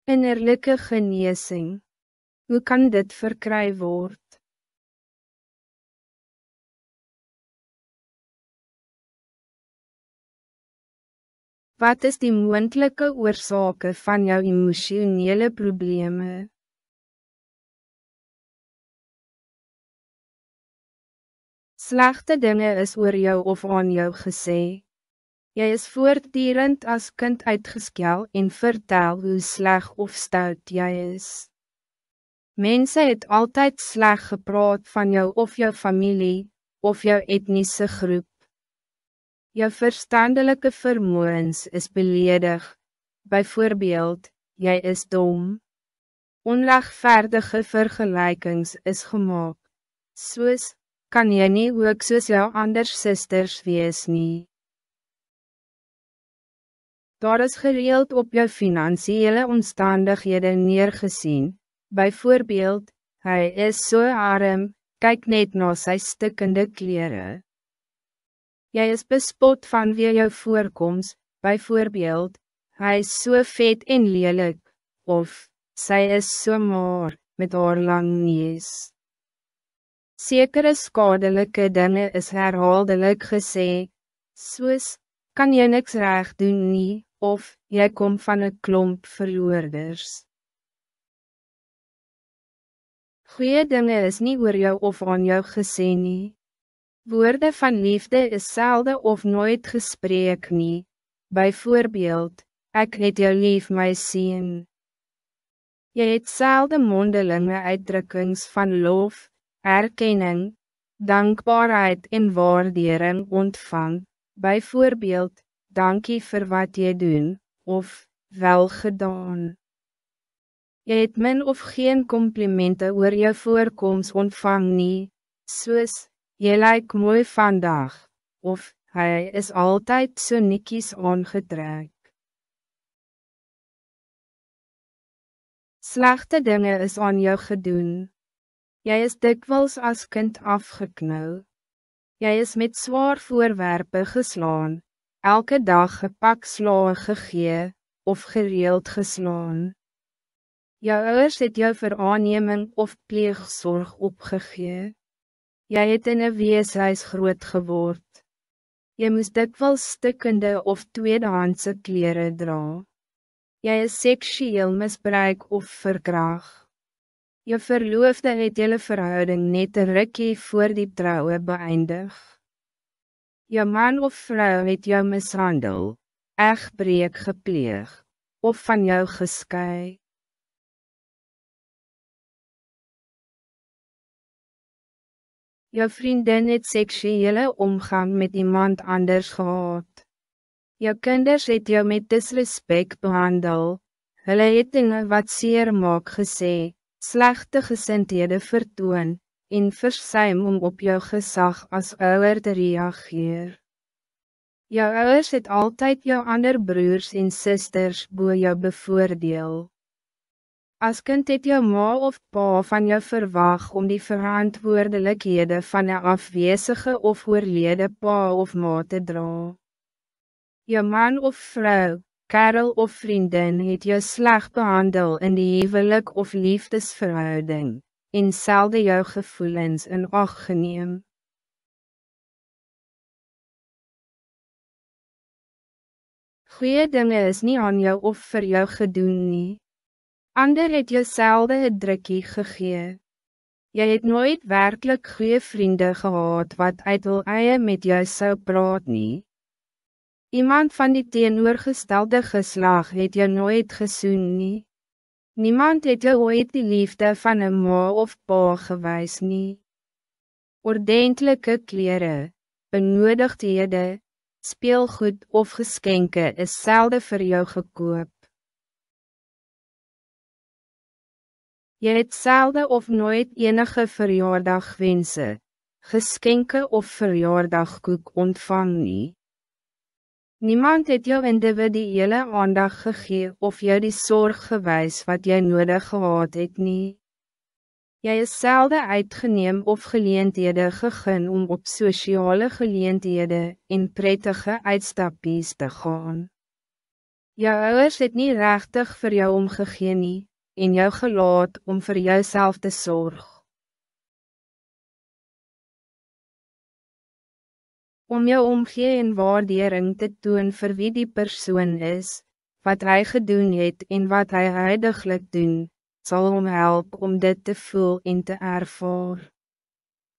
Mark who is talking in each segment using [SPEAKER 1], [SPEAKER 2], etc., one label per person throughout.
[SPEAKER 1] Innerlijke genezing. Hoe kan dit verkry word? Wat is die moontlike oorsake van jou emosionele probleme? Slechte dingen is oor jou of aan jou gesê. Jy is voortdurend as kind uitgeskel en vertel hoe sleg of stout jy is. Mense het altyd sleg gepraat van jou of jou familie, of jou etnische groep. Jou verstandelike vermoëns is beledig, byvoorbeeld, jy is dom. Onregverdige vergelykings is gemaakt, soos, kan jy nie ook soos jou ander sisters wees nie. Daar is gereeld op jou financiële omstandighede neergesien, byvoorbeeld, hy is so arm, kyk net na sy stikkende kleren. Jy is bespot van wie jou voorkoms, byvoorbeeld, hy is so vet en lelijk, of, sy is so maar, met haar lang neus. Sekere skadelike dinge is herhaaldelik gesê, soos, kan jy niks reg doen nie, of, jy kom van een klomp verloorders. Goeie dinge is nie oor jou of aan jou gesê nie. Woorde van liefde is selde of nooit gespreek nie, byvoorbeeld, ek het jou lief my seun. Jy het selde mondelinge uitdrukkings van lof, erkenning, dankbaarheid en waardering ontvang, byvoorbeeld, dankie vir wat jy doen, of, wel gedaan. Jy het min of geen complimenten oor jou voorkoms ontvang nie, soos, jy lyk mooi vandag, of, hy is altijd so netjies aangetrek. Slechte dingen is aan jou gedoen. Jy is dikwels as kind afgeknou. Jy is met zwaar voorwerpe geslaan, elke dag gepak slae gegee, of gereeld geslaan. Jou ouers het jou vir aanneming of pleegsorg opgegee. Jy het in 'n weeshuis groot geword. Jy moes dikwels stikkende of tweedehandse kleren dra. Jy is seksueel misbruik of verkragt. Je verloofde het julle verhouding net 'n rukkie voor die troue beëindig. Je man of vrou het jou mishandel, egbreek gepleeg, of van jou geskei. Jou vriendin het seksuele omgang met iemand anders gehad. Jou kinders het jou met disrespect behandel, hulle het dinge wat seer maak gesê, slegte gesindhede vertoon, en versuim om op jou gezag als ouder te reageer. Jou ouers het altijd jou ander broers en sisters bo jou bevoordeel. As kind het jou ma of pa van jou verwag om die verantwoordelikhede van een afwezige of oorlede pa of ma te dra. Jou man of vrou, kerel of vriendin het jou sleg behandel in die huwelik of liefdesverhouding, en selde jou gevoelens in ag geneem. Goeie dinge is niet aan jou of vir jou gedoen nie. Ander het jou selde 'n drukkie gegee. Jy het nooit werkelijk goeie vrienden gehad wat uit wil eie met jou sou praat nie. Iemand van die teenoorgestelde geslag het jou nooit gesoen nie. Niemand het jou ooit die liefde van een ma of pa gewys nie. Ordentelijke kleren, benodigdhede, speelgoed of geskenke is selde vir jou gekoop. Jy het selde of nooit enige verjaardagwense, geskenke of verjaardagkoek ontvang nie. Niemand het jou individuele aandag gegee of jou die zorg gewys wat jy nodig gehad het nie. Jy is selde uitgeneem of geleenthede gegee om op sosiale geleenthede en prettige uitstappies te gaan. Jou ouders het nie rechtig vir jou omgegee nie, en jou gelaat om vir jouself te zorg. Om jou omgee en waardering te toon vir wie die persoon is, wat hij gedoen het en wat hij huidiglik doen, zal hom help om dit te voel en te ervaar.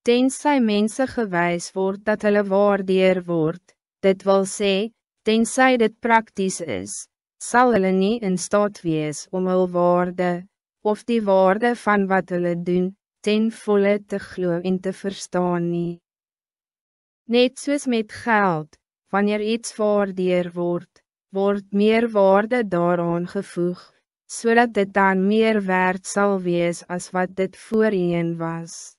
[SPEAKER 1] Tenzij mense gewys word dat hulle waardeer word, dit wil sê, tenzij dit praktisch is, sal hulle nie in staat wees om hul waarde, of die waarde van wat hulle doen, ten volle te glo en te verstaan nie. Net soos met geld, wanneer iets waardeer word, word meer waarde daaraan gevoeg, zodat dit dan meer waard zal wees als wat dit voorheen was.